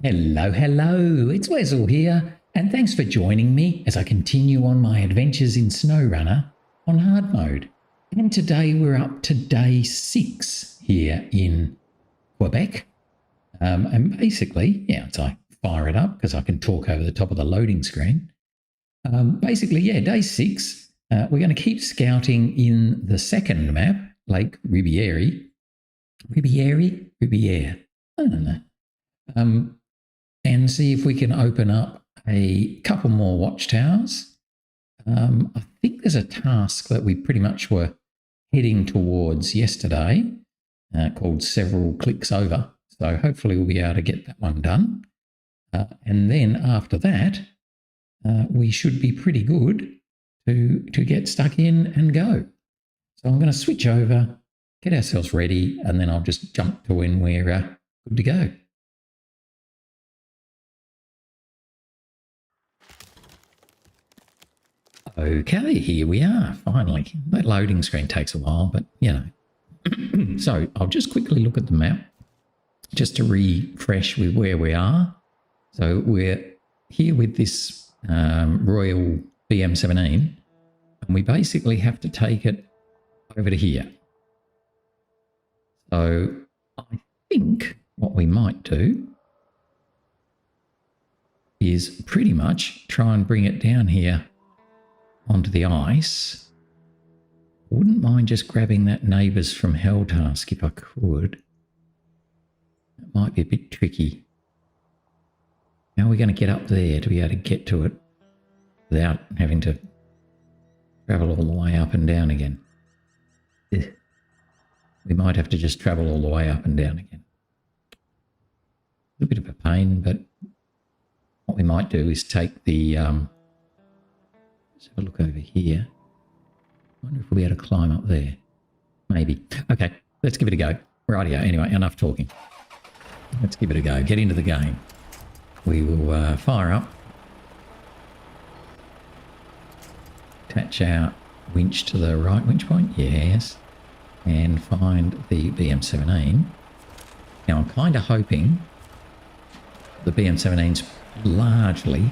Hello, hello, it's Wessel here, and thanks for joining me as I continue on my adventures in SnowRunner on hard mode. And today we're up to day 6 here in Quebec. And basically, so I fire it up because I can talk over the top of the loading screen. Day 6, we're going to keep scouting in the second map, Lake Riviere. Riviere, I don't know. And see if we can open up a couple more watchtowers. I think there's a task that we pretty much were heading towards yesterday called Several Clicks Over. So hopefully we'll be able to get that one done. And then after that, we should be pretty good to get stuck in and go. So I'm going to switch over, get ourselves ready, and then I'll just jump to when we're good to go. Okay, here we are, finally. That loading screen takes a while, but you know. So I'll just quickly look at the map just to refresh with where we are. So we're here with this Royal BM17, and we basically have to take it over to here. So I think what we might do is pretty much try and bring it down here onto the ice. Wouldn't mind just grabbing that Neighbours from Hell task if I could. That might be a bit tricky. How are we going to get up there to be able to get to it without having to travel all the way up and down again? We might have to just travel all the way up and down again. A bit of a pain, but what we might do is take the let's have a look over here. I wonder if we'll be able to climb up there. Maybe. Okay, let's give it a go. Rightio. Anyway, enough talking. Let's give it a go. Get into the game. We will fire up. Attach our winch to the right winch point. Yes. And find the BM17. Now, I'm kind of hoping the BM17's largely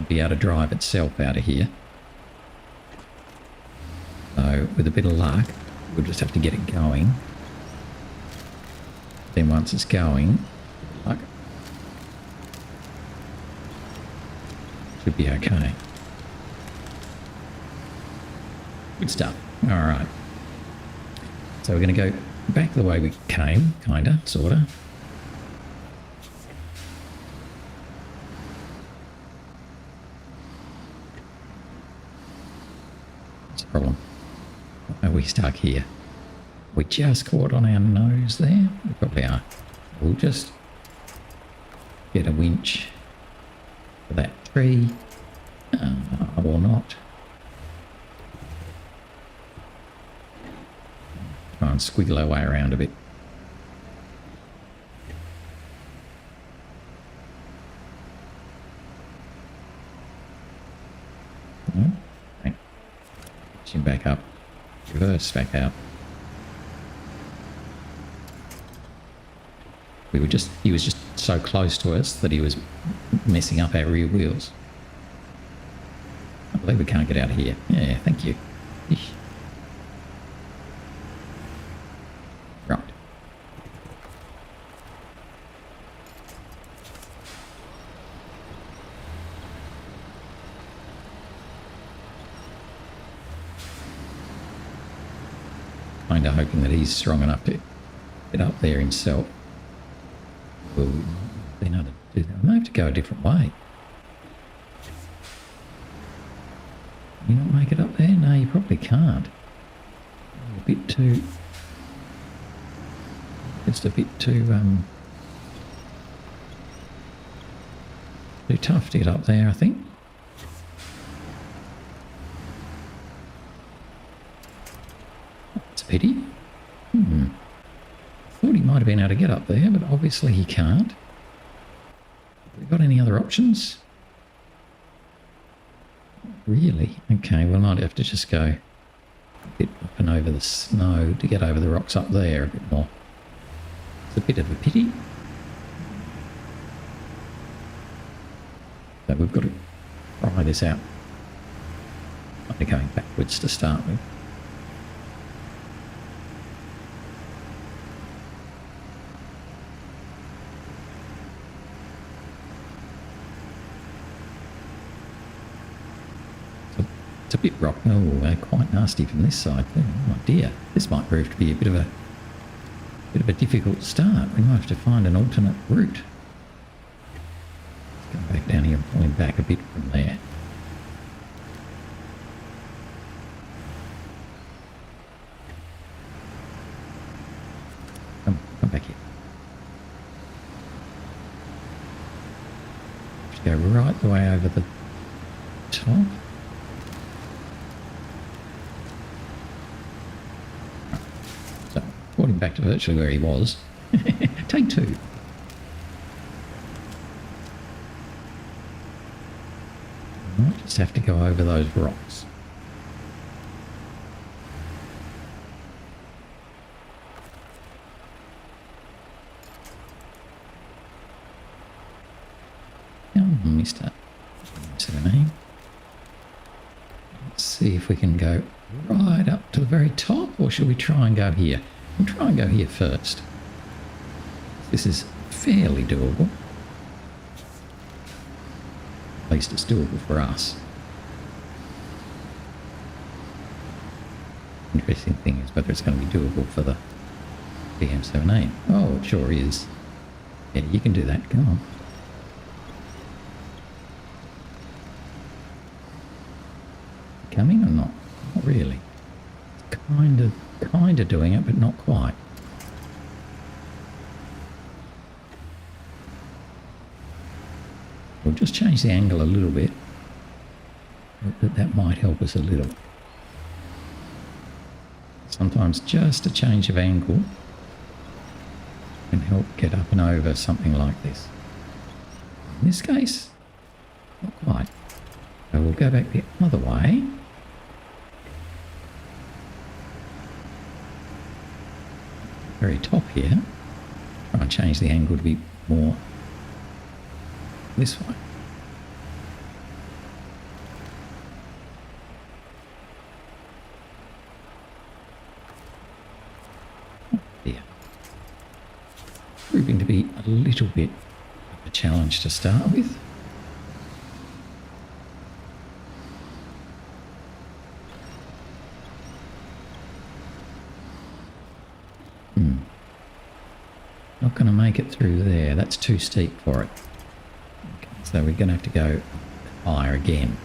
be able to drive itself out of here. So with a bit of luck, we'll just have to get it going. Then once it's going, luck, should be okay. Good stuff. All right. So we're going to go back the way we came, kind of, sort of. What's the problem? Are we stuck here? We just caught on our nose there? We probably are. We'll just get a winch for that tree. Or not. Try and squiggle our way around a bit. Okay. Push him back up. Reverse back out. He was just so close to us that he was messing up our rear wheels. I believe we can't get out of here. Yeah, thank you. Eesh. Right. Kind of hoping that he's strong enough to get up there himself. We'll be able to do that. We might have to go a different way. Can you not make it up there? No, you probably can't. A bit too... Just a bit too tough to get up there, I think. That's a pity. Thought he might have been able to get up there, but obviously he can't. Have we got any other options? Really? Okay, we might have to just go a bit up and over the snow to get over the rocks up there a bit more. It's a bit of a pity. So we've got to try this out. Might be going backwards to start with. It's a bit rock. Oh, quite nasty from this side too. Oh dear, this might prove to be a bit of a difficult start. We might have to find an alternate route. Let's go back down here and pull him back a bit from there. Come back here. Just go right the way over the top. So, brought him back to virtually where he was. Take two. Might just have to go over those rocks. Mr. 17. Let's see if we can go right up to the very top, or should we try and go here? We'll try and go here first. This is fairly doable. At least it's doable for us. Interesting thing is whether it's going to be doable for the BM17. Oh, it sure is. Yeah, you can do that. Come on. Coming or not? Not really. Kind of doing it, but not quite. We'll just change the angle a little bit. That might help us a little. Sometimes just a change of angle can help get up and over something like this. In this case, not quite. So we'll go back the other way. Very top here. Try and change the angle to be more this way. Oh dear. Proving to be a little bit of a challenge to start with. Not going to make it through there. That's too steep for it. Okay, so we're going to have to go higher again.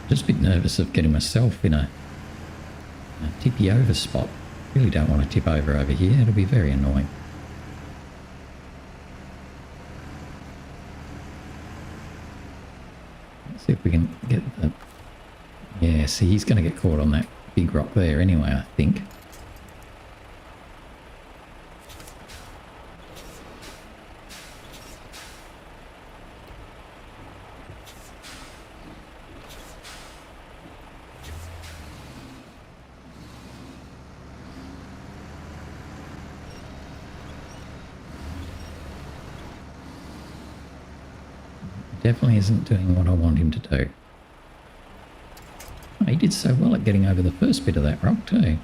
Just a bit nervous of getting myself in a tippy over spot. Really don't want to tip over here. It'll be very annoying. Let's see if we can get the... Yeah, see, he's going to get caught on that big rock there anyway, I think. Definitely isn't doing what I want him to do. Oh, he did so well at getting over the first bit of that rock too.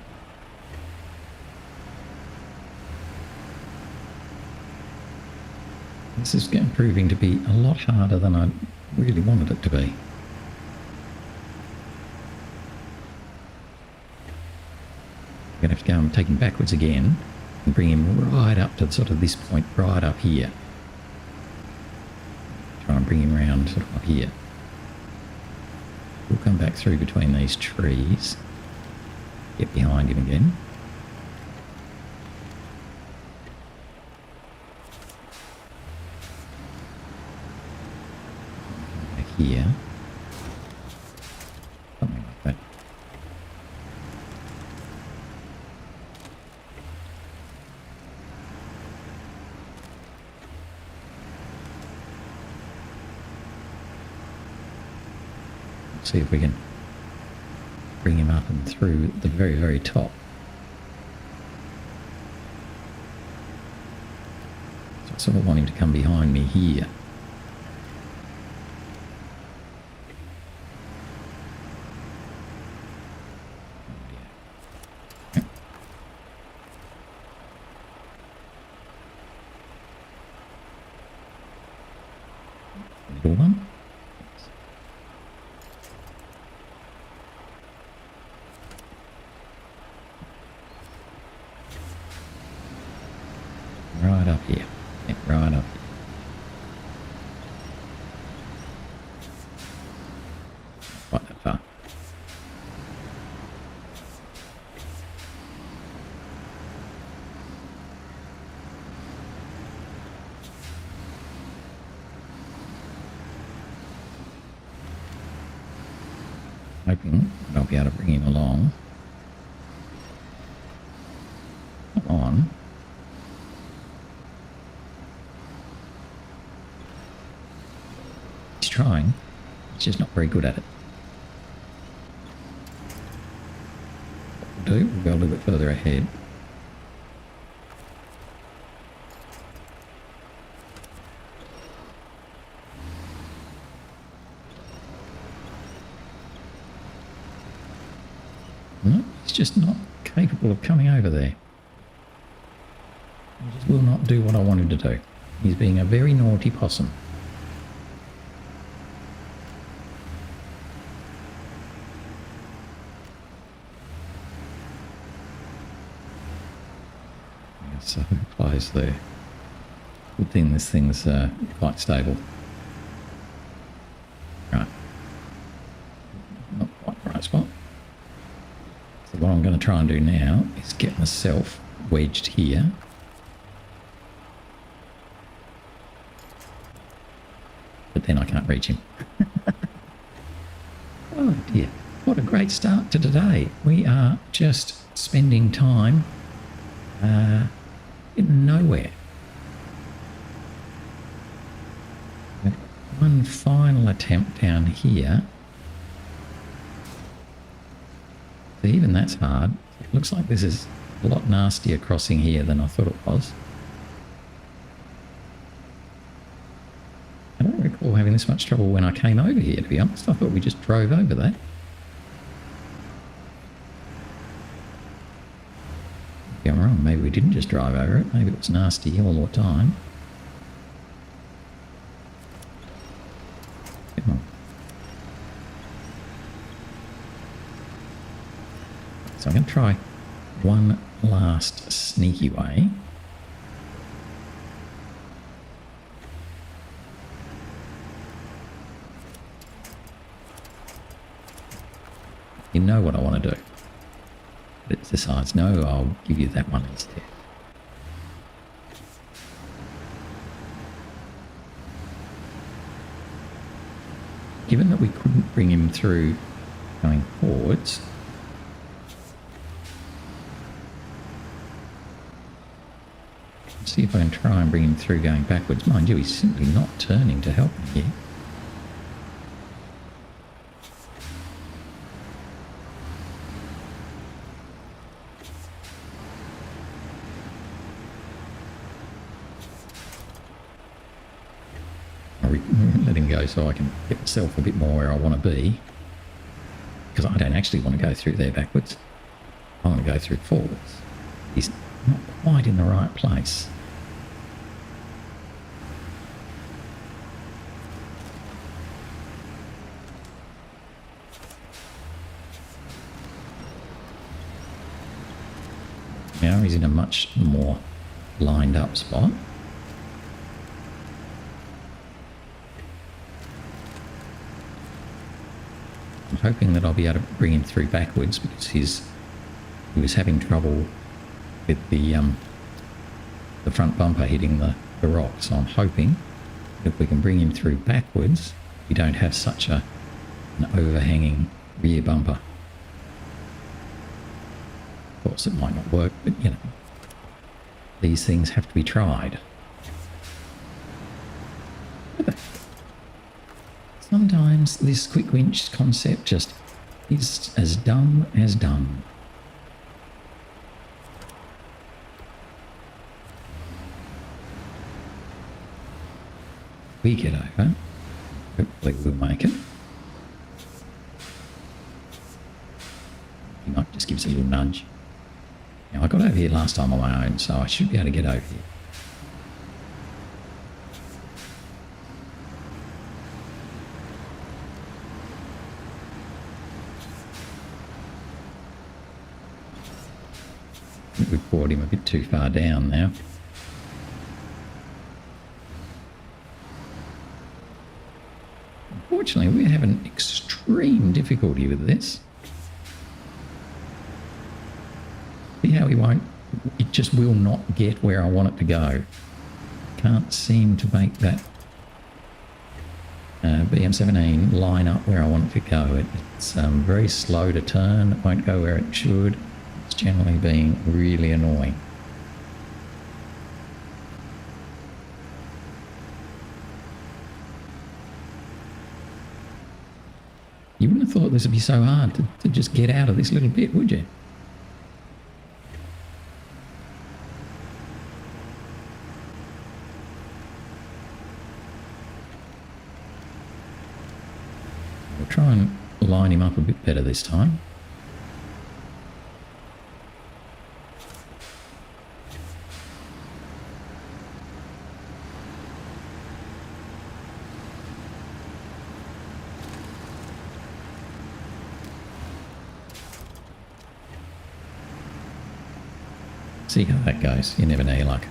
This is proving to be a lot harder than I really wanted it to be. I'm going to have to go and take him backwards again and bring him right up to sort of this point right up here. Try and bring him around sort of up here. We'll come back through between these trees. Get behind him again. Back here. Something like that. See if we can bring him up and through the very, very top. So I sort of want him to come behind me here. Little one. Right up here. Yeah, right up here. Quite that far. Hoping that I'll be able to bring him along. Come on. He's trying. He's just not very good at it. What we'll do, we'll go a little bit further ahead. No, he's just not capable of coming over there. He just will not do what I want him to do. He's being a very naughty possum. So close there. Good thing this thing's quite stable. Right. Not quite the right spot. So what I'm going to try and do now is get myself wedged here. But then I can't reach him. Oh dear. What a great start to today. We are just spending time in nowhere. One final attempt down here. So even that's hard. It looks like this is a lot nastier crossing here than I thought it was. I don't recall having this much trouble when I came over here, to be honest. I thought we just drove over that. Maybe I'm wrong. Maybe we didn't just drive over it. Maybe it was nasty all the time. Come on. So I'm going to try one last sneaky way. You know what I want to do. But it decides, no, I'll give you that one instead. Given that we couldn't bring him through going forwards, let's see if I can try and bring him through going backwards. Mind you, he's simply not turning to help me here. Let him go so I can get myself a bit more where I want to be, because I don't actually want to go through there backwards. I want to go through forwards. He's not quite in the right place. Now he's in a much more lined up spot. I'm hoping that I'll be able to bring him through backwards, because he was having trouble with the front bumper hitting the rock. So I'm hoping that if we can bring him through backwards, we don't have such an overhanging rear bumper. Of course, it might not work, but you know, these things have to be tried. Sometimes this quick winch concept just is as dumb as dumb. We get over. Hopefully we'll make it. He might just give us a little nudge. Now, I got over here last time on my own, so I should be able to get over here. think we've brought him a bit too far down now. Unfortunately, we're having extreme difficulty with this. See how he won't... It just will not get where I want it to go. Can't seem to make that BM17 line up where I want it to go. It's very slow to turn. It won't go where it should. It's generally being really annoying. You wouldn't have thought this would be so hard to just get out of this little bit, would you? We'll try and line him up a bit better this time. See how that goes. You never know your luck.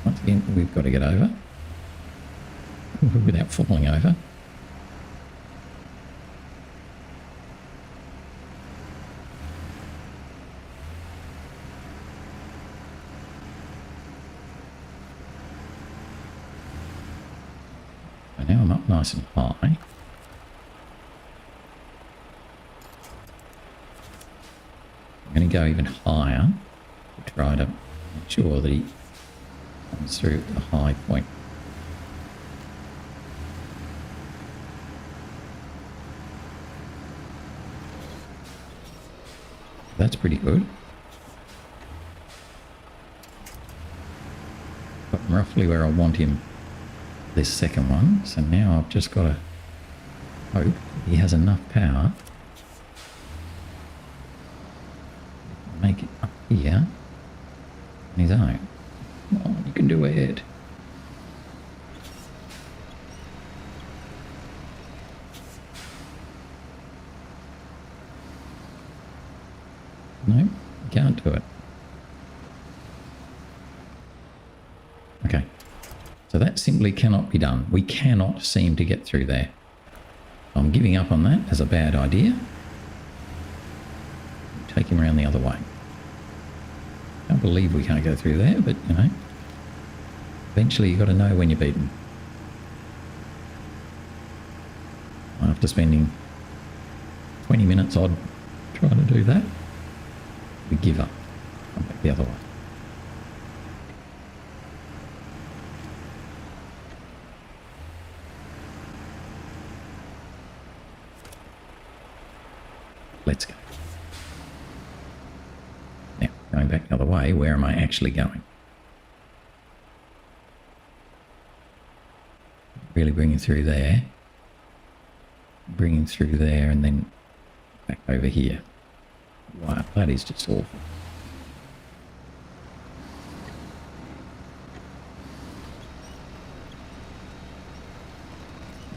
Once again, we've got to get over without falling over. Now I'm up nice and high. I'm going to go even higher to try to make sure that he comes through at the high point. That's pretty good. Got him roughly where I want him. This second one, so now I've just got to hope he has enough power to make it up here on his own. Come on, you can do it. No, you can't do it. Okay. So that simply cannot be done. We cannot seem to get through there. I'm giving up on that as a bad idea. Take him around the other way. Can't believe we can't go through there, but you know, eventually you've got to know when you're beaten. After spending 20 minutes odd trying to do that, we give up. Come back the other way. Let's go. Now, going back the other way, where am I actually going? Really bring him through there. Bring him through there and then back over here. Wow, that is just awful.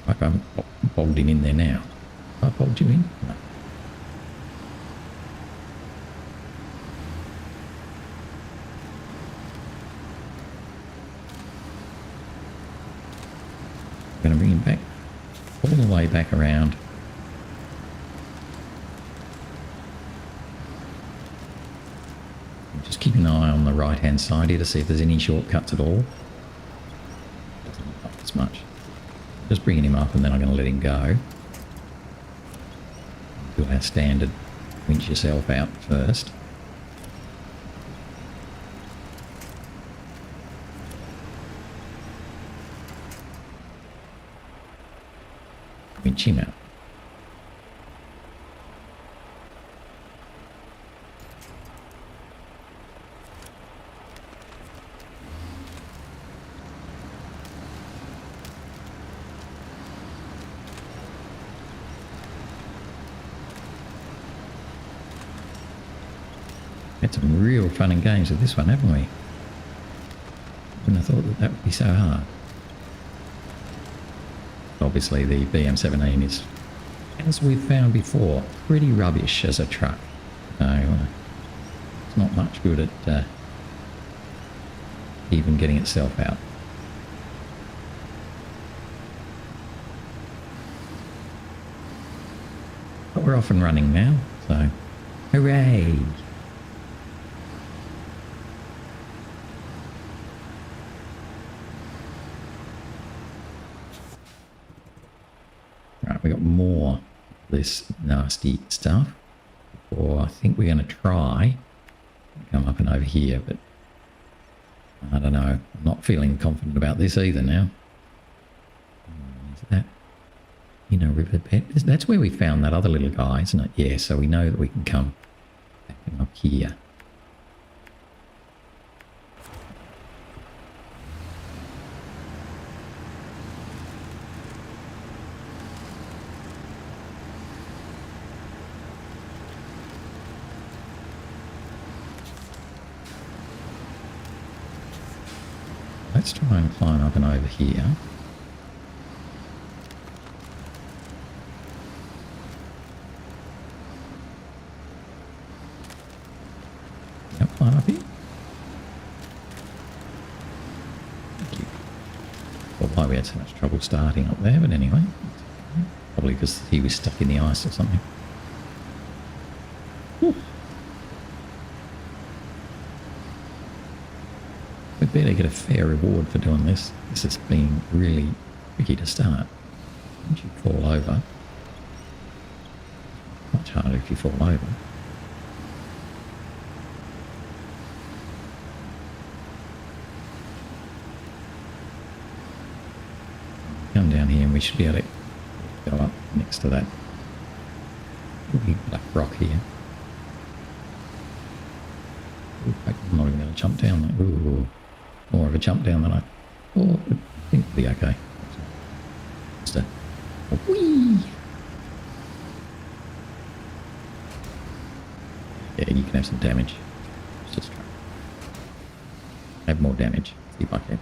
Like I'm bogged him in there now. Have I bogged you in? No. I'm going to bring him back all the way back around. Just keep an eye on the right hand side here to see if there's any shortcuts at all. Doesn't look like as much. Just bringing him up and then I'm going to let him go. Do our standard winch yourself out first. Winch him out. Had some real fun and games with this one, haven't we? Wouldn't have thought that that would be so hard. Obviously the BM17 is, as we've found before, pretty rubbish as a truck. So it's not much good at even getting itself out. But we're off and running now, so hooray! Right, we got more of this nasty stuff. Or I think we're going to try come up and over here, but I don't know. I'm not feeling confident about this either now. Is that in a riverbed? That's where we found that other little guy, isn't it? Yeah, so we know that we can come back and up here. Let's try and climb up and over here. Yep, climb up here. Thank you. Well, why we had so much trouble starting up there, but anyway. Probably because he was stuck in the ice or something. Whew. We better get a fair reward for doing this. This has been really tricky to start. Once you fall over, much harder if you fall over. Come down here and we should be able to go up next to that big black rock here. Ooh, I'm not even going to jump down there. Ooh. More of a jump down than I thought. I think it'll be okay. Just a whee! Yeah, you can have some damage. Let's just try. Have more damage. See if I can.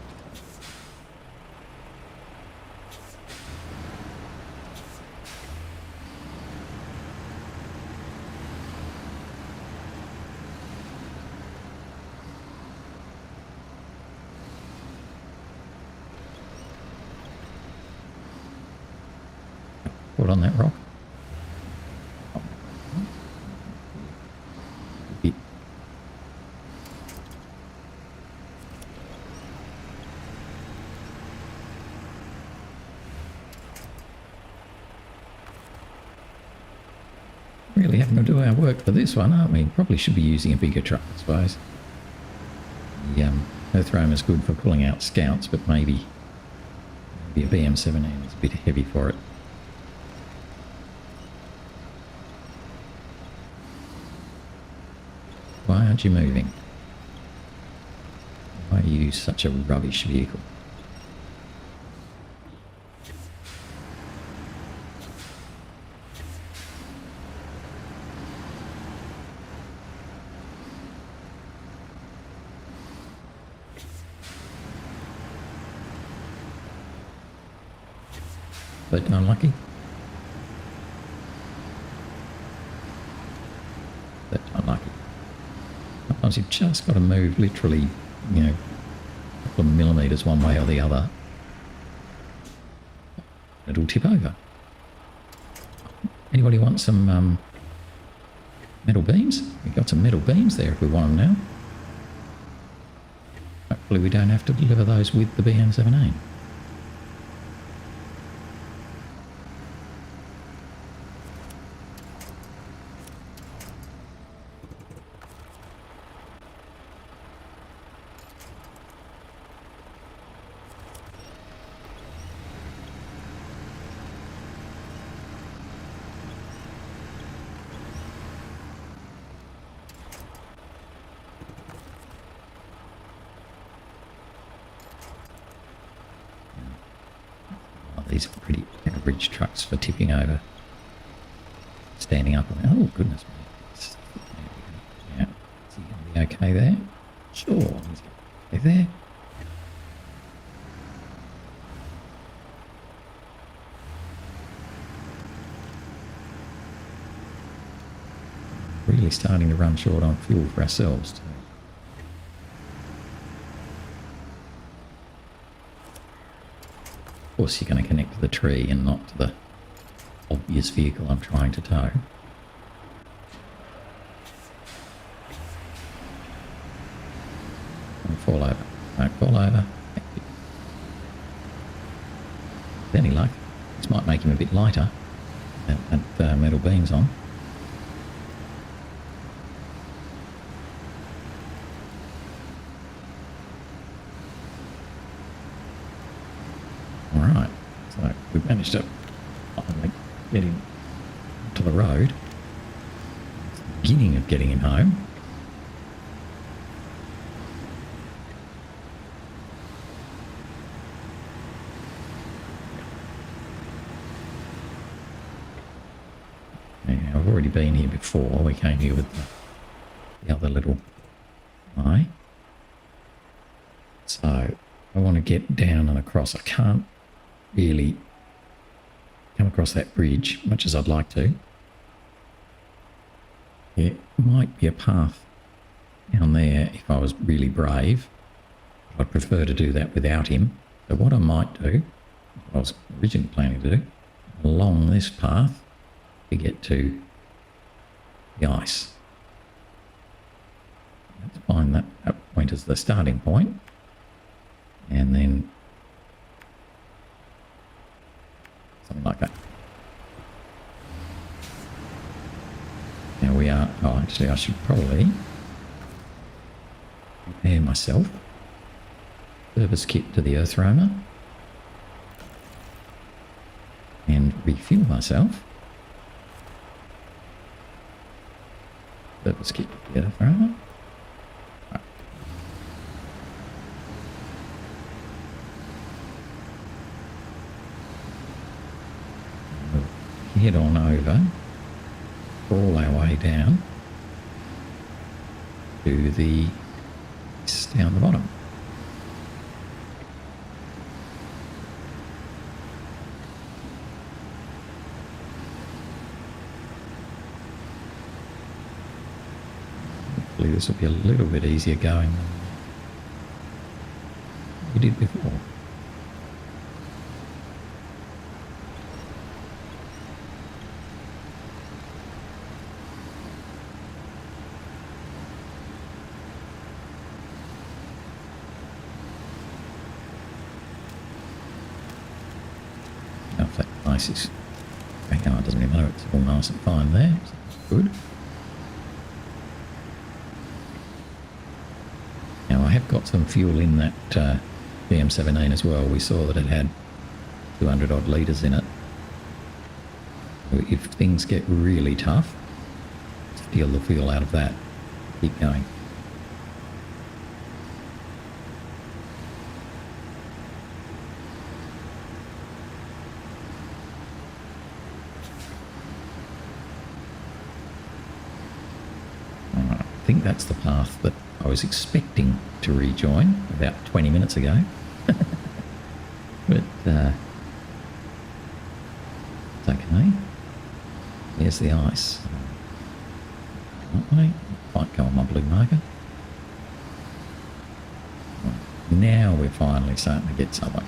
Put on that rock. Really having to do our work for this one, aren't we? Probably should be using a bigger truck, I suppose. The Earthroamer's good for pulling out scouts, but maybe a BM17 is a bit heavy for it. Why aren't you moving? Why are you such a rubbish vehicle? But unlucky. But unlucky. Sometimes you've just got to move literally, you know, a couple of millimetres one way or the other. It'll tip over. Anybody want some metal beams? We've got some metal beams there if we want them now. Hopefully we don't have to deliver those with the BM17. These are pretty average trucks for tipping over. Standing up. Oh, goodness me. Yeah. So you're Be okay there? Sure. Okay there. Really starting to run short on fuel for ourselves too. Of course you're going to connect to the tree and not to the obvious vehicle I'm trying to tow. Don't fall over. Don't fall over. With any luck, this might make him a bit lighter. That metal beam's on. Alright, so we've managed to finally get him to the road. It's the beginning of getting him home. Yeah, I've already been here before. We came here with the other little eye. So I want to get down and across. I can't really come across that bridge much as I'd like to. There might be a path down there if I was really brave. I'd prefer to do that without him. So what I might do, what I was originally planning to do, along this path to get to the ice. Let's find that point as the starting point. And then something like that. Now we are, oh actually I should probably prepare myself. Service kit to the earth roamer. And refuel myself. Service kit to the earth roamer. Head on over, crawl our way down to the down the bottom. Hopefully this will be a little bit easier going than we did before. Is going on, it doesn't even matter, it's all nice and fine there, so that's good. Now I have got some fuel in that BM17 as well. We saw that it had 200 odd litres in it. So if things get really tough, steal the fuel out of that, keep going. I think that's the path that I was expecting to rejoin about 20 minutes ago. But it's okay. There's the ice. Might go on my blue marker. Now we're finally starting to get somewhere.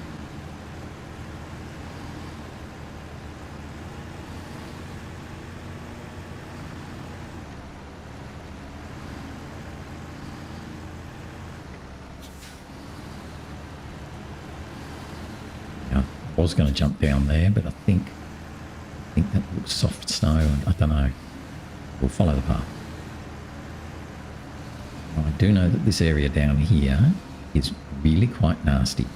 I was going to jump down there, but I think that looks soft snow, and I don't know. We'll follow the path. I do know that this area down here is really quite nasty.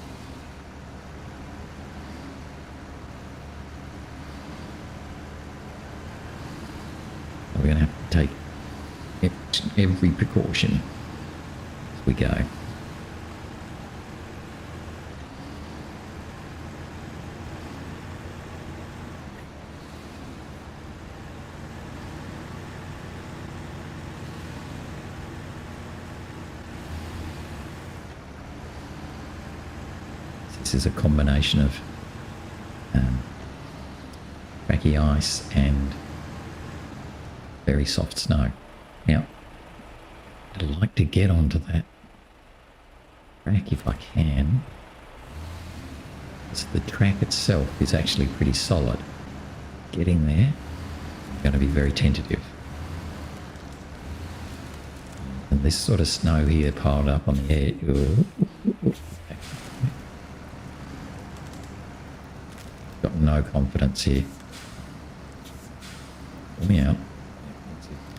We're going to have to take every precaution as we go. this is a combination of cracky ice and very soft snow. Now, I'd like to get onto that track if I can. So the track itself is actually pretty solid. Getting there, I'm going to be very tentative. And this sort of snow here piled up on the edge. Got no confidence here. Pull me out.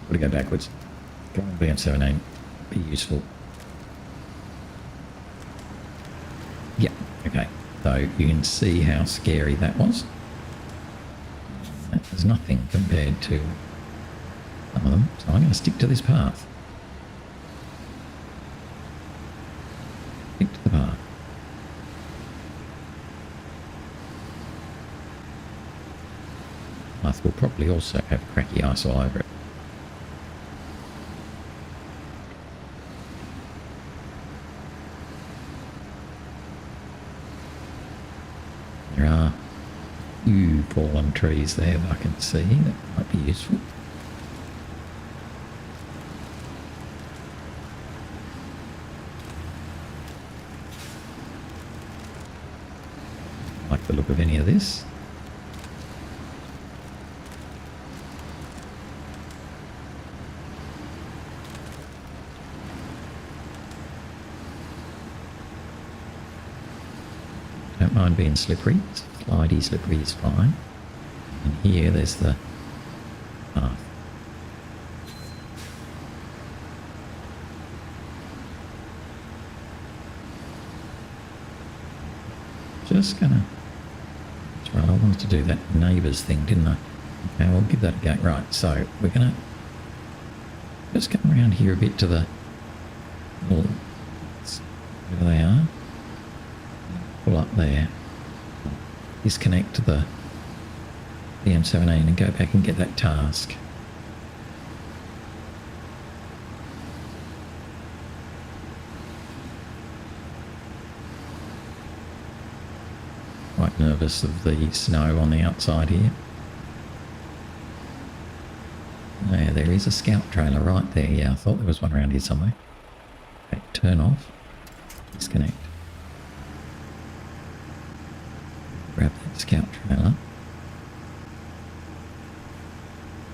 Got to go backwards. Go on, BM17. Be useful. Yeah, okay. So you can see how scary that was. That was nothing compared to some of them. So I'm going to stick to this path. Stick to the path. Path will probably also have cracky ice all over it. There are a few fallen trees there that I can see that might be useful. Like the look of any of this. Don't mind being slippery. Slidey slippery is fine. And here there's the path. Just gonna... That's right, I wanted to do that Neighbours thing, didn't I? Okay, I'll give that a go. Right, so we're gonna just come around here a bit to the little... wherever they are. Pull up there, disconnect to the BM17 and go back and get that task. Quite nervous of the snow on the outside here. Yeah, there is a scout trailer right there. Yeah, I thought there was one around here somewhere. Okay, turn off, disconnect. Grab that scout trailer.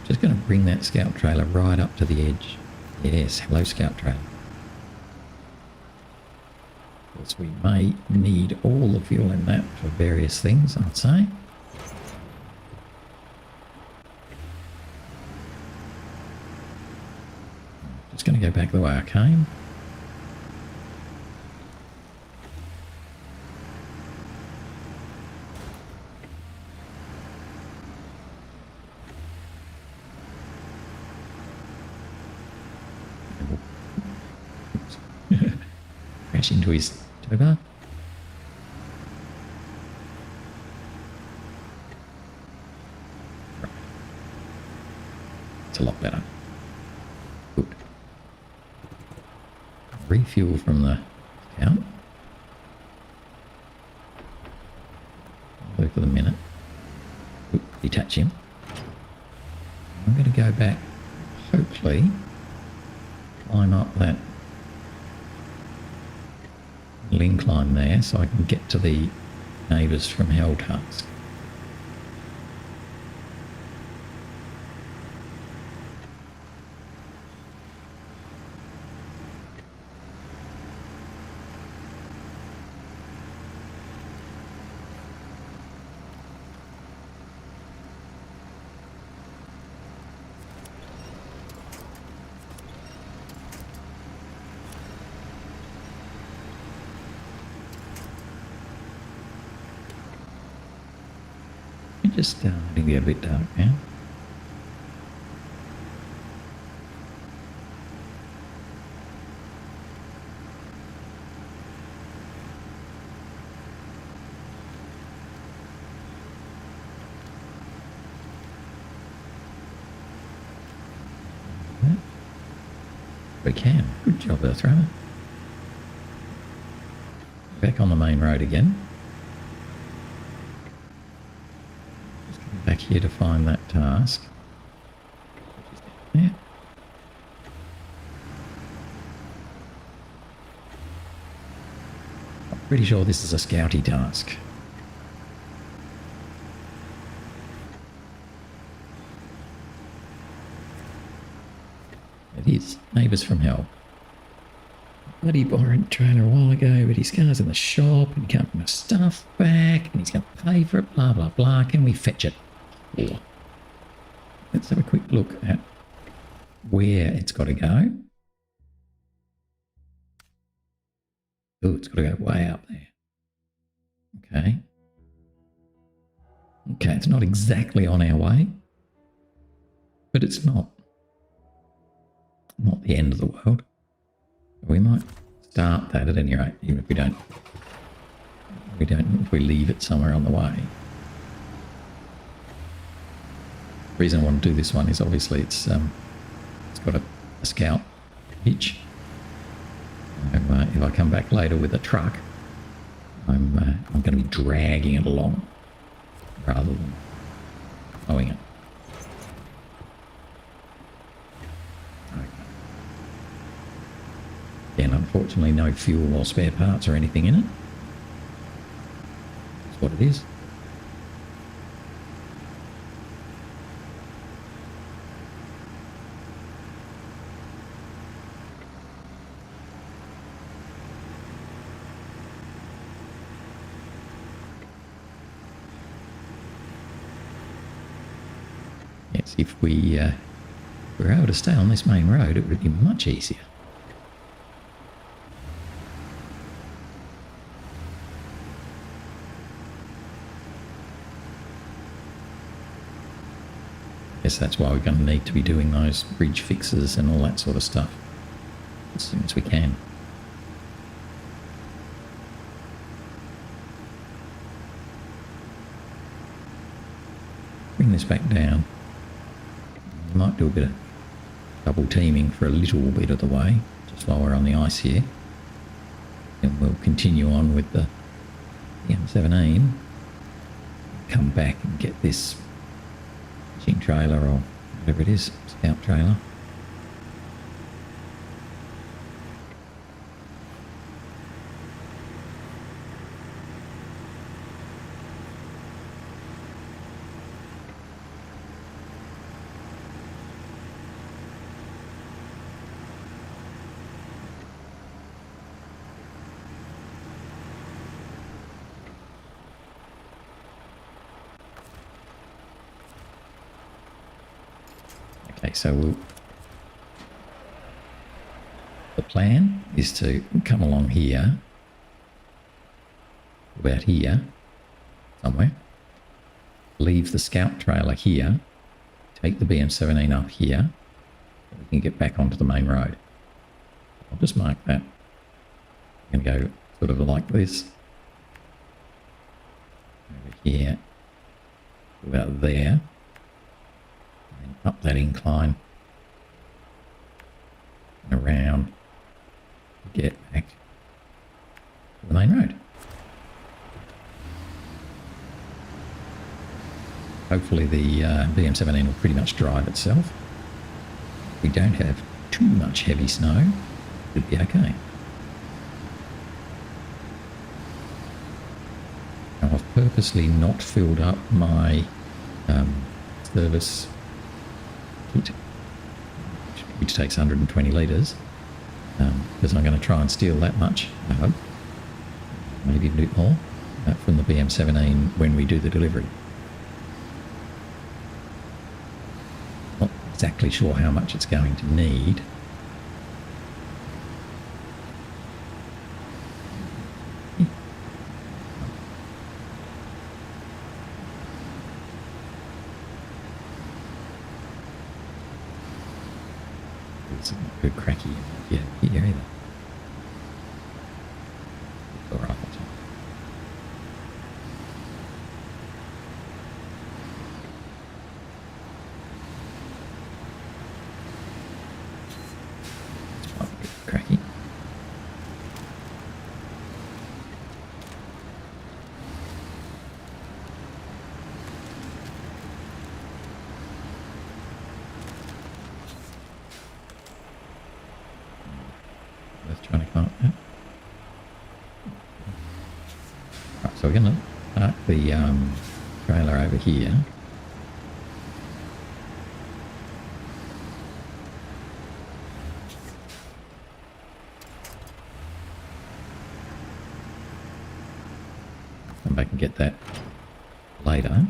Just going to bring that scout trailer right up to the edge. Yes, hello scout trailer. Because we may need all the fuel in that for various things, I'd say. Just going to go back the way I came. Crash into his tow bar. Right. It's a lot better. Good. Refuel from the scout. Wait for the minute. Oop, detach him. I'm going to go back, hopefully, climb up that incline there so I can get to the Neighbours from Hell task. Just starting to get a bit dark now. We can. Good job, Earth Runner. Back on the main road again. back here to find that task. Yeah. I'm pretty sure this is a scouty task. It is. Neighbours from hell. Bloody borrowed trailer a while ago, but his car's in the shop and he can't bring his stuff back and he's going to pay for it, blah, blah, blah. Can we fetch it? Oh. Let's have a quick look at where it's got to go. Oh, it's got to go way up there. Okay. Okay, it's not exactly on our way, but it's not the end of the world. We might start that at any rate, even if if we leave it somewhere on the way. The reason I want to do this one is obviously it's got a scout hitch. If I come back later with a truck, I'm going to be dragging it along rather than towing it. And unfortunately no fuel or spare parts or anything in it. That's what it is. Yes, if we were able to stay on this main road, it would be much easier. Yes, that's why we're going to need to be doing those bridge fixes and all that sort of stuff as soon as we can. Bring this back down. We might do a bit of double teaming for a little bit of the way, just while we're on the ice here. Then we'll continue on with the BM17. Come back and get this trailer or whatever it is, scout trailer. Okay, so the plan is to come along here, about here, somewhere, leave the scout trailer here, take the BM17 up here, so we can get back onto the main road. I'll just mark that. I'm going to go sort of like this, over here, about there. Up that incline and around to get back to the main road. Hopefully the BM17 will pretty much drive itself. If we don't have too much heavy snow, it should be okay. Now I've purposely not filled up my service kit, which takes 120 litres, because I'm going to try and steal that much, I hope, maybe a bit more, from the BM17 when we do the delivery. Not exactly sure how much it's going to need. It's not good cracky here either. All right. It's quite a bit cracky. going to park the trailer over here. Come back and get that later.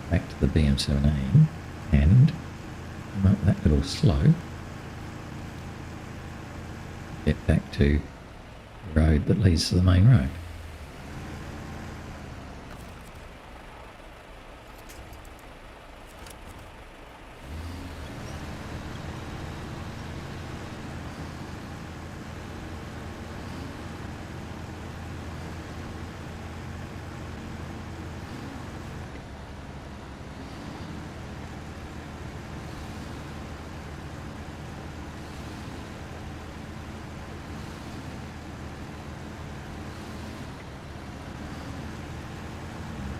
Back to the BM17 and come up that little slope. Get back to the road that leads to the main road.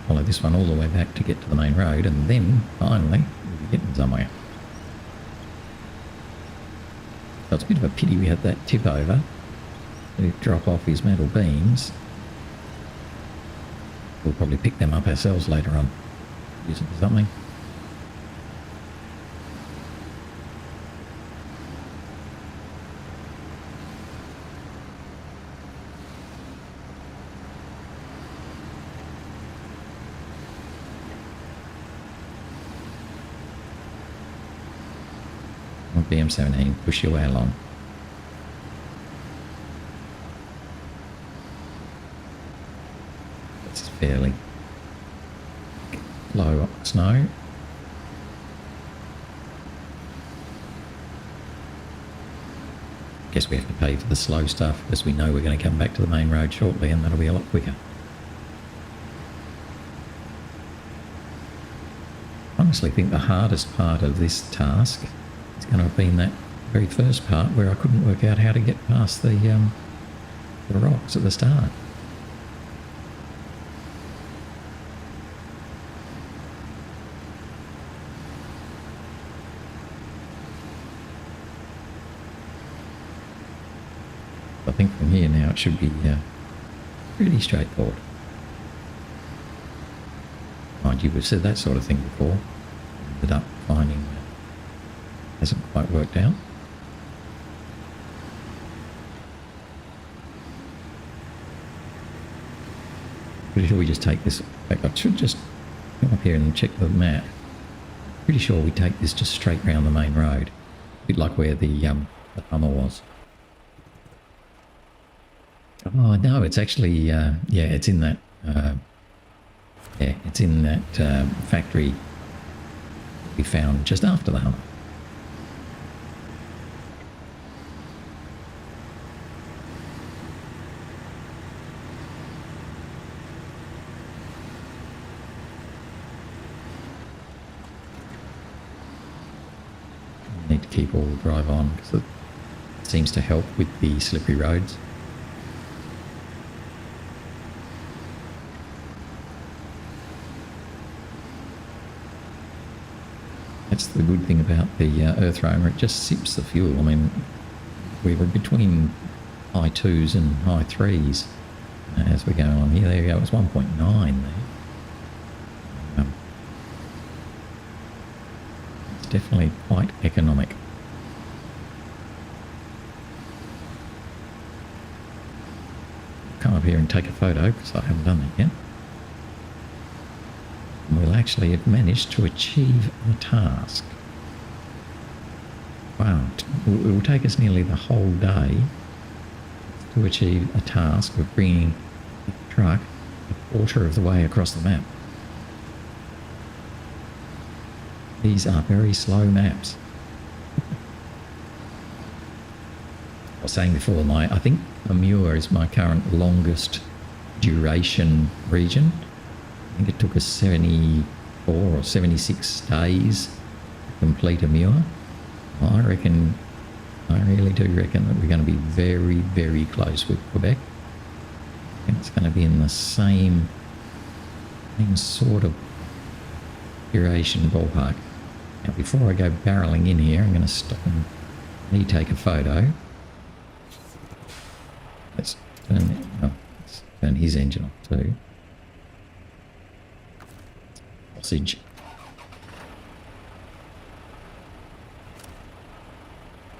Follow this one all the way back to get to the main road, and then finally we'll be getting somewhere. So it's a bit of a pity we had that tip over to drop off his metal beams. We'll probably pick them up ourselves later on, use them for something. BM17, push your way along. It's fairly low snow. Guess we have to pay for the slow stuff because we know we're going to come back to the main road shortly, and that'll be a lot quicker. I honestly think the hardest part of this task is going to have been that very first part where I couldn't work out how to get past the rocks at the start. I think from here now it should be pretty straightforward. Mind you, we've said that sort of thing before. Ended up finding hasn't quite worked out. Pretty sure we just take this back. I should just come up here and check the map. Pretty sure we take this just straight round the main road, a bit like where the tunnel was. Oh no, it's actually yeah, it's in that it's in that factory we found just after the Hummer. Need to keep all-wheel drive on because it seems to help with the slippery roads. That's the good thing about the Earth Roamer, it just sips the fuel. I mean, we were between high 2s and high 3s as we're going on here. There you go, it was 1.9 there. It's definitely quite economic. Come up here and take a photo because I haven't done that yet. We'll actually have managed to achieve the task. Wow, it will take us nearly the whole day to achieve a task of bringing the truck a quarter of the way across the map. These are very slow maps. I was saying before, I think Amur is my current longest duration region. I think it took us 74 or 76 days to complete Amur. I really do reckon that we're going to be very, very close with Quebec. I think it's going to be in the same sort of duration ballpark. Now, before I go barreling in here, I'm going to stop and take a photo. Let's turn his engine off too. Sausage.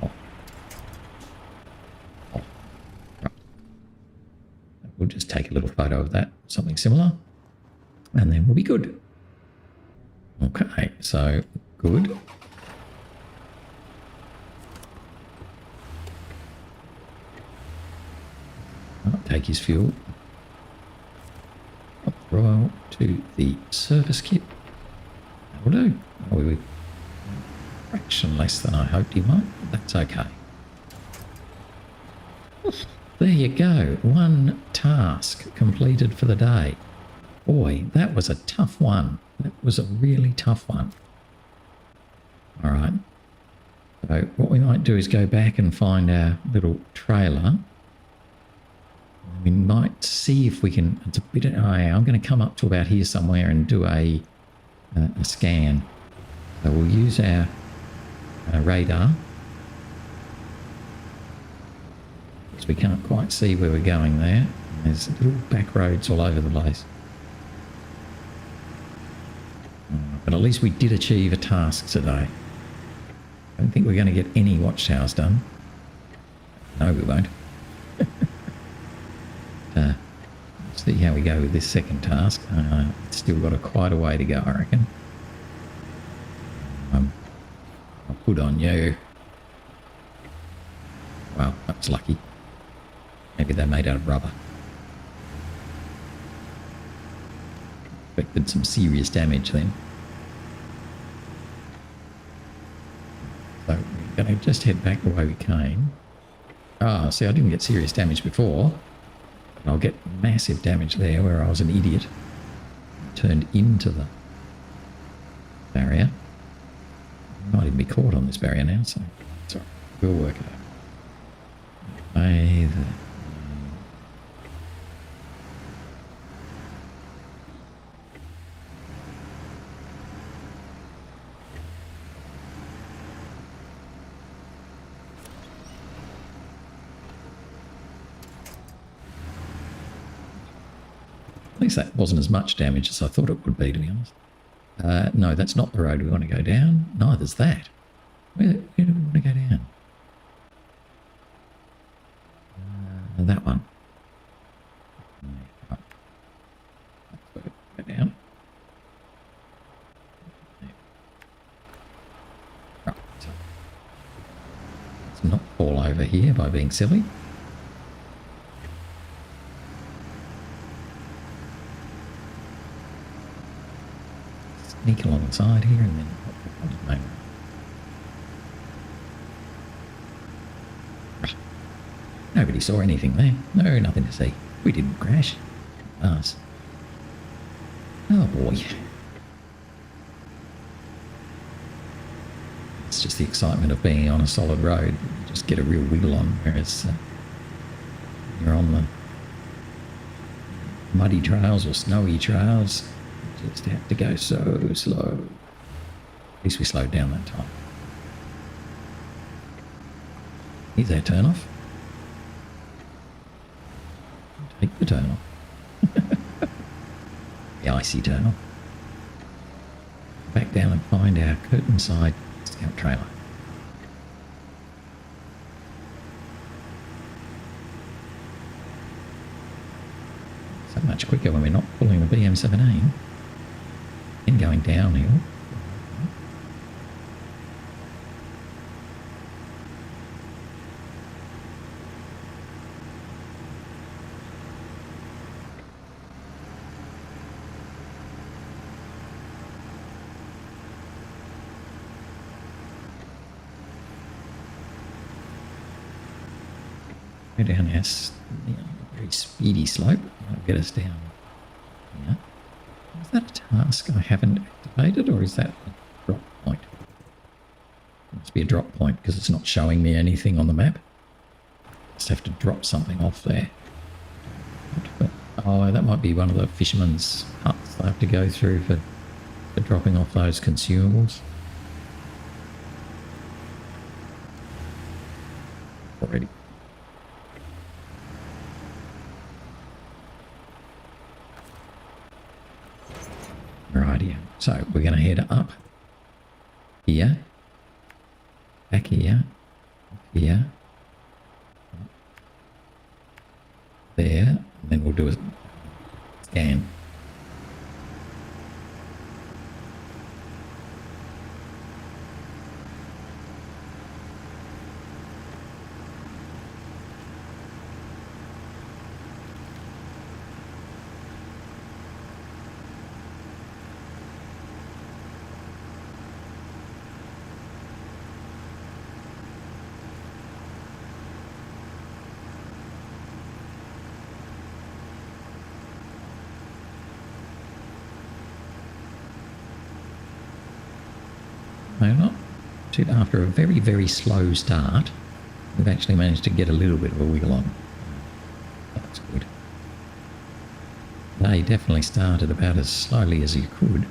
Oh. Oh. Right. We'll just take a little photo of that, something similar, and then we'll be good. Okay, so good. I'll take his fuel. Up the Royal to the service kit. That will do. Oh, we were a fraction less than I hoped he might, but that's okay. There you go. One task completed for the day. Boy, that was a tough one. That was a really tough one. All right. So what we might do is go back and find our little trailer. We might see if we can. It's a bit. I'm going to come up to about here somewhere and do a scan. So we'll use our radar, because we can't quite see where we're going there. There's little back roads all over the place. But at least we did achieve a task today. I don't think we're going to get any watchtowers done. No, we won't. See how we go with this second task. It's still got quite a way to go, I reckon. I'll put on you. Well, that was lucky. Maybe they're made out of rubber. Expected some serious damage then. So we're going to just head back the way we came. Ah, see, I didn't get serious damage before. I'll get massive damage there where I was an idiot. Turned into the barrier. I might even be caught on this barrier now, so it's all right. We'll work it out. At least that wasn't as much damage as I thought it would be, to be honest. No, that's not the road we want to go down. Neither's that. Where do we want to go down? That one. Right. That's where we go down. Right. So let's not fall over here by being silly. Sneak along the side here and then on the main road. Nobody saw anything there. No, nothing to see. We didn't crash. Us. Oh boy. It's just the excitement of being on a solid road. You just get a real wiggle on, whereas you're on the muddy trails or snowy trails. Just have to go so slow. At least we slowed down that time. Here's our turn off. Take the turn off. The icy turn off. Back down and find our curtainside scout trailer. So much quicker when we're not pulling the BM17. And going downhill. Go down this very speedy slope. That'll get us down here. Is that a task I haven't activated, or is that a drop point? It must be a drop point because it's not showing me anything on the map. Just have to drop something off there. But, oh, that might be one of the fishermen's huts I have to go through for dropping off those consumables. Already. Radio. So we're going to head up here, back here, here, there, and then we'll do a scan. No, not too. After a very, very slow start, we've actually managed to get a little bit of a wiggle on. That's good. They definitely started about as slowly as you could.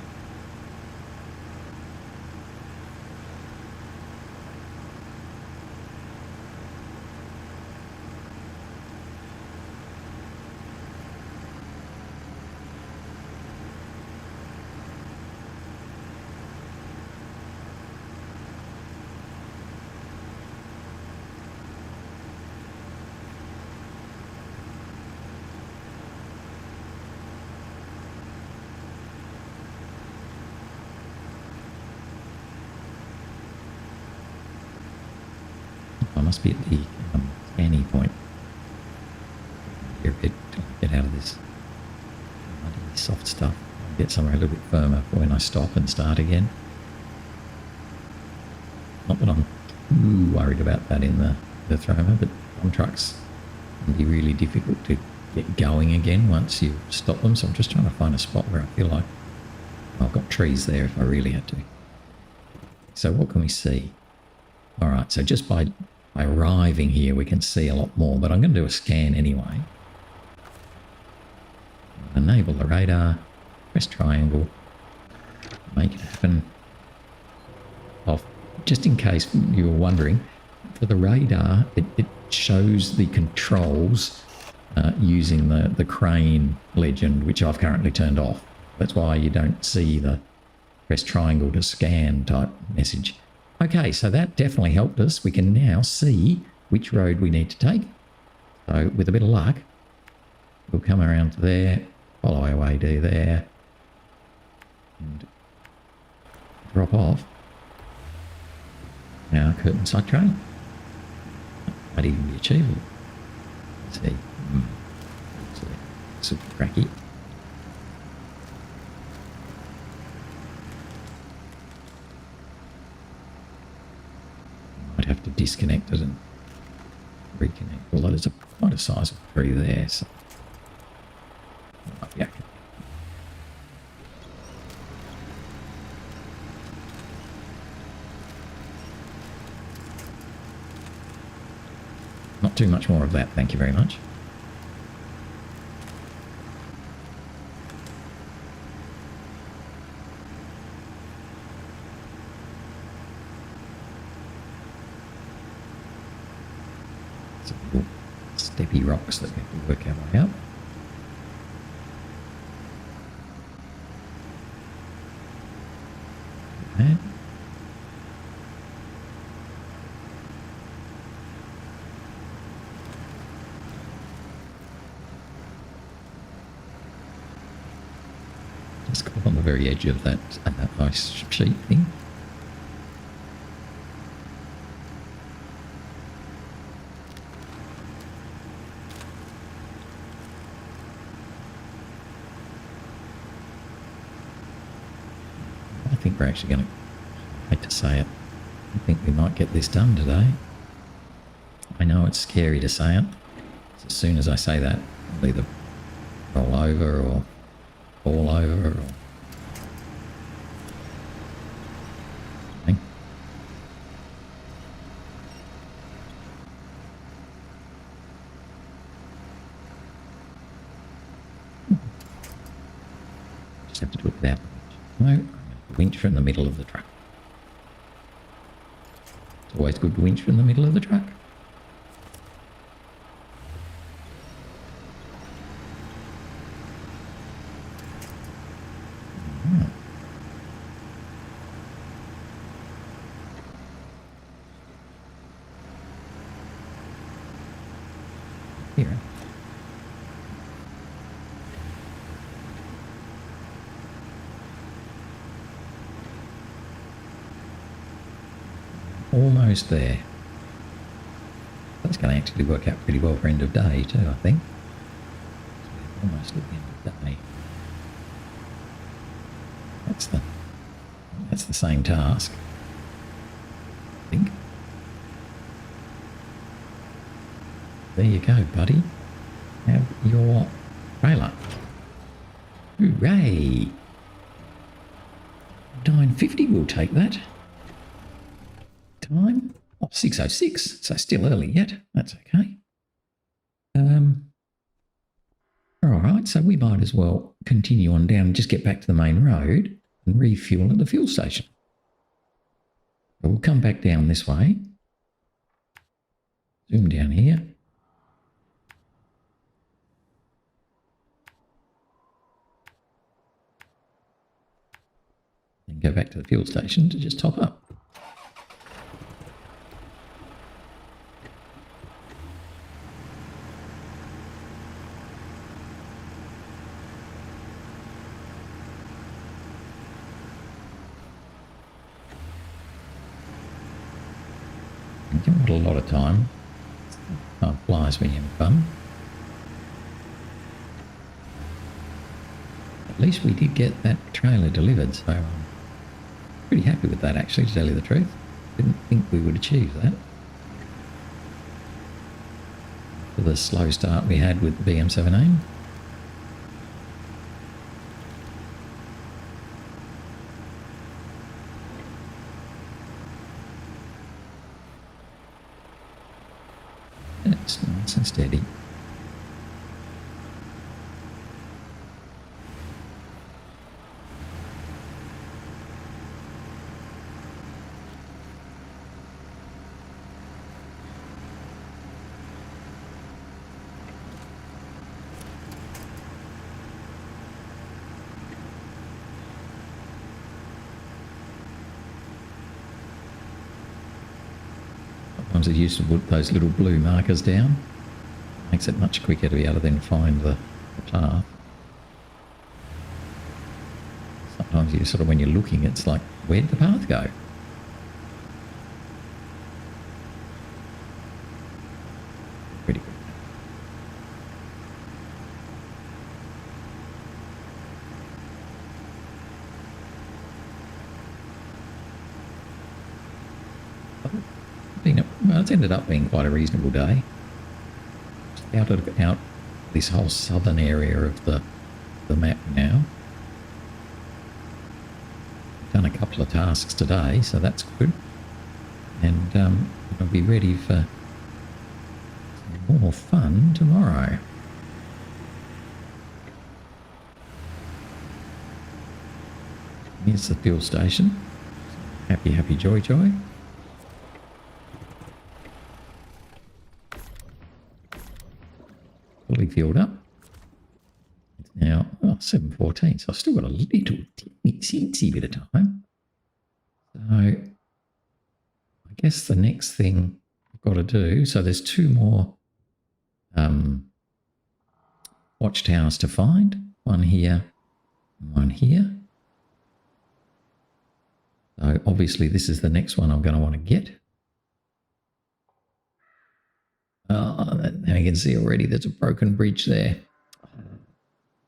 I must be at the scanning point. Here, get out of this muddy, soft stuff. Get somewhere a little bit firmer for when I stop and start again. Not that I'm too worried about that in the Throma, but some trucks can be really difficult to get going again once you stop them. So I'm just trying to find a spot where I feel like I've got trees there if I really had to. So what can we see? All right, so just by arriving here, we can see a lot more, but I'm going to do a scan anyway. Enable the radar, press triangle, make it happen. Off. Just in case you were wondering, for the radar, it shows the controls using the crane legend, which I've currently turned off. That's why you don't see the press triangle to scan type message. Okay, so that definitely helped us. We can now see which road we need to take. So with a bit of luck, we'll come around to there, follow our way to there, and drop off our curtainside train. Might even be achievable. Let's see. Super cracky. Might have to disconnect it and reconnect. Although there's quite a sizable tree there, so might be okay. Not too much more of that, thank you very much. Some little steppy rocks that we have to work our way up. Okay. Just got on the very edge of that ice sheet thing. I think we're actually going to, I hate to say it, I think we might get this done today. I know it's scary to say it. So as soon as I say that, I'll either roll over or fall over or something. Just have to do it without the winch. No, I'm going to winch from the middle of the truck. It's always good to winch from the middle of the truck. almost there. That's going to actually work out pretty well for end of day too, I think. So we're almost at the end of day. That's the same task, I think. There you go, buddy. Have your trailer. Hooray! 9:50, we'll take that. Time? Oh, 6:06, so still early yet. That's okay. Alright, so we might as well continue on down and just get back to the main road and refuel at the fuel station. So we'll come back down this way. Zoom down here. And go back to the fuel station to just top up. Not a lot of time. Time flies when you're having fun. At least we did get that trailer delivered, so I'm pretty happy with that actually, to tell you the truth. Didn't think we would achieve that. For the slow start we had with the BM17. It's nice and steady. Sometimes it used to put those little blue markers down. Makes it much quicker to be able to then find the path. Sometimes you sort of, when you're looking, it's like, where'd the path go? Pretty good. Well, it's ended up being quite a reasonable day. Just out this whole southern area of the map now. Done a couple of tasks today, so that's good. And I'll be ready for some more fun tomorrow. Here's the fuel station. Happy, happy, joy, joy. Fully fueled up. It's now 7:14, so I've still got a little teensy bit of time. So I guess the next thing I've got to do, so there's two more watchtowers to find. One here and one here. So obviously this is the next one I'm going to want to get. Now you can see already there's a broken bridge there.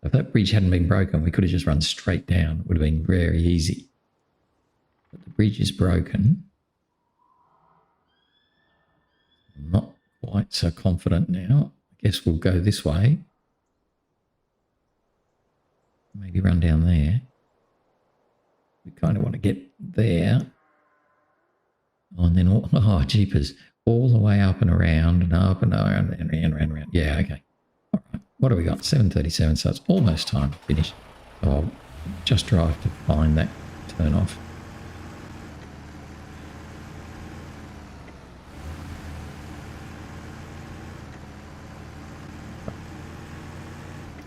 If that bridge hadn't been broken, we could have just run straight down. It would have been very easy. But the bridge is broken. I'm not quite so confident now. I guess we'll go this way. Maybe run down there. We kind of want to get there. Oh, and then, oh, jeepers. All the way up and around and up and around and around. Yeah, okay. All right. What do we got? 7:37, so it's almost time to finish. So I'll just drive to find that turn off.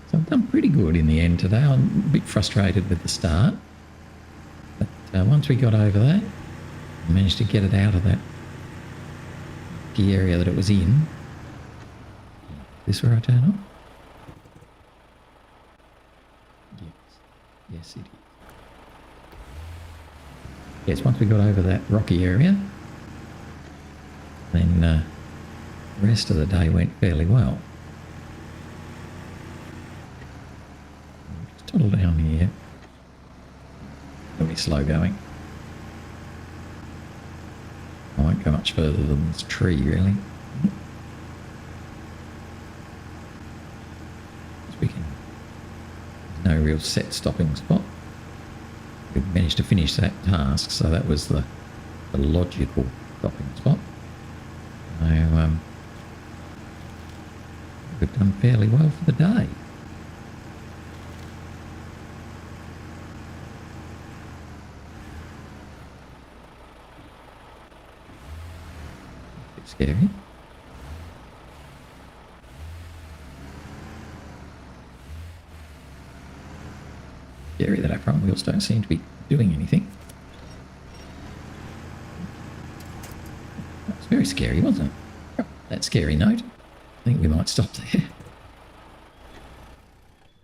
So I've done pretty good in the end today. I'm a bit frustrated with the start. But once we got over that, I managed to get it out of that area that it was in. This where I turn off? Yes it is. Yes, once we got over that rocky area, Then the rest of the day went fairly well. Just toddle down here. It'll be slow going. I won't go much further than this tree, really. There's no real set stopping spot. We managed to finish that task, so that was the logical stopping spot. So we've done fairly well for the day. A bit scary. Scary that our front wheels don't seem to be doing anything. That was very scary, wasn't it? That scary note. I think we might stop there.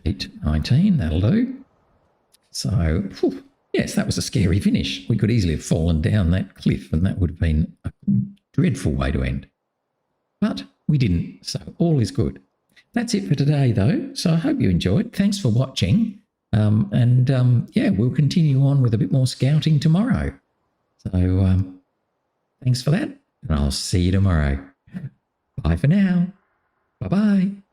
8:19, that'll do. So, yes, that was a scary finish. We could easily have fallen down that cliff and that would have been a dreadful way to end. But we didn't, so all is good. That's it for today, though. So I hope you enjoyed. Thanks for watching. Yeah, we'll continue on with a bit more scouting tomorrow. So thanks for that, and I'll see you tomorrow. Bye for now. Bye-bye.